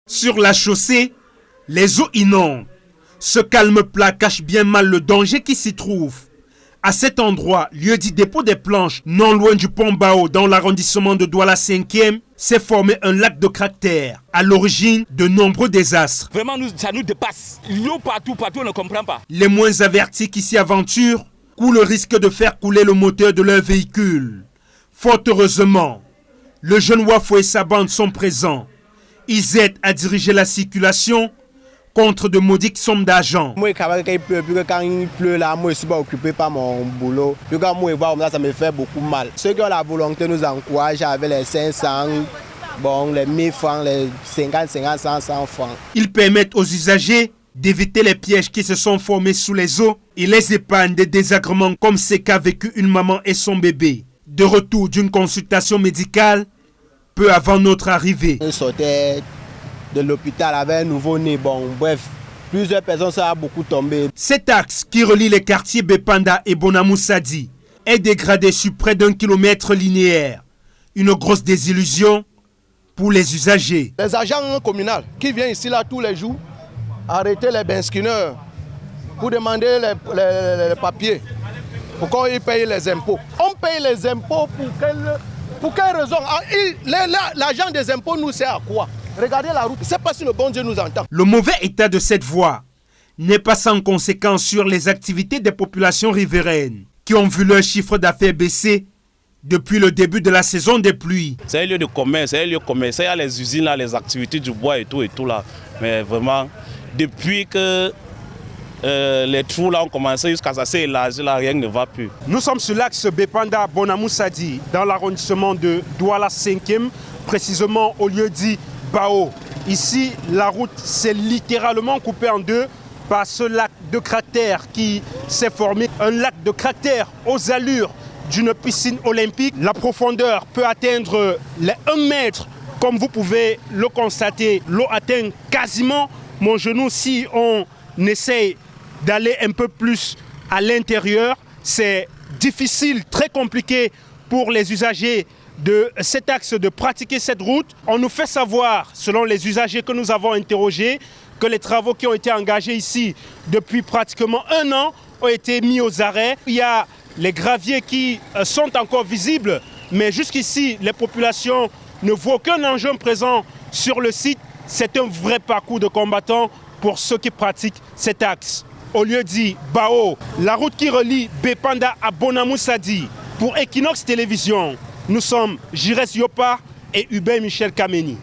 Sur la chaussée, les eaux inondent. Ce calme plat cache bien mal le danger qui s'y trouve. À cet endroit, lieu-dit dépôt des planches, non loin du pont Bao, dans l'arrondissement de Douala 5e, s'est formé un lac de cratères, à l'origine de nombreux désastres. Vraiment, ça nous dépasse. L'eau partout, on ne comprend pas. Les moins avertis qui s'y aventurent courent le risque de faire couler le moteur de leur véhicule. Fort heureusement, le jeune Wafo et sa bande sont présents. Ils aident à diriger la circulation contre de maudites sommes d'argent. Moi, quand il pleut, là, moi, je suis pas occupé par mon boulot. Puis quand moi, ça me fait beaucoup mal. Ceux qui ont la volonté nous encouragent avec les 500, les 1000 francs, les 50, 100 francs. Ils permettent aux usagers d'éviter les pièges qui se sont formés sous les eaux et les épargnent des désagréments comme ce qu'a vécu une maman et son bébé. De retour d'une consultation médicale, peu avant notre arrivée. On sortait de l'hôpital avec un nouveau-né. Bref, plusieurs personnes sont beaucoup tombées. Cet axe qui relie les quartiers Bepanda et Bonamoussadi est dégradé sur près d'1 kilomètre linéaire. Une grosse désillusion pour les usagers. Les agents communaux qui viennent ici là tous les jours arrêter les benskinners pour demander les papiers, pour qu'on paye les impôts. On paye les impôts pour quelle raison? L'agent des impôts nous sert à quoi? Regardez la route, c'est pas si le bon Dieu nous entend. Le mauvais état de cette voie n'est pas sans conséquence sur les activités des populations riveraines qui ont vu leur chiffre d'affaires baisser depuis le début de la saison des pluies. C'est un lieu de commerce, il y a les usines, là, les activités du bois et tout là. Mais vraiment, depuis que les trous là ont commencé jusqu'à ça s'élargir, là, rien ne va plus. Nous sommes sur l'axe Bepanda-Bonamoussadi, dans l'arrondissement de Douala 5e, précisément au lieu dit Bao. Ici, la route s'est littéralement coupée en deux par ce lac de cratères qui s'est formé. Un lac de cratères aux allures d'une piscine olympique. La profondeur peut atteindre les 1 mètre. Comme vous pouvez le constater, l'eau atteint quasiment mon genou. Si on essaye d'aller un peu plus à l'intérieur, c'est difficile, très compliqué pour les usagers de cet axe de pratiquer cette route. On nous fait savoir, selon les usagers que nous avons interrogés, que les travaux qui ont été engagés ici depuis pratiquement 1 an ont été mis aux arrêts. Il y a les graviers qui sont encore visibles, mais jusqu'ici, les populations ne voient aucun engin présent sur le site. C'est un vrai parcours de combattants pour ceux qui pratiquent cet axe. Au lieu dit Bao, la route qui relie Bepanda à Bonamoussadi. Pour Equinox Télévision, nous sommes Jires Yopa et Hubert Michel Kameni.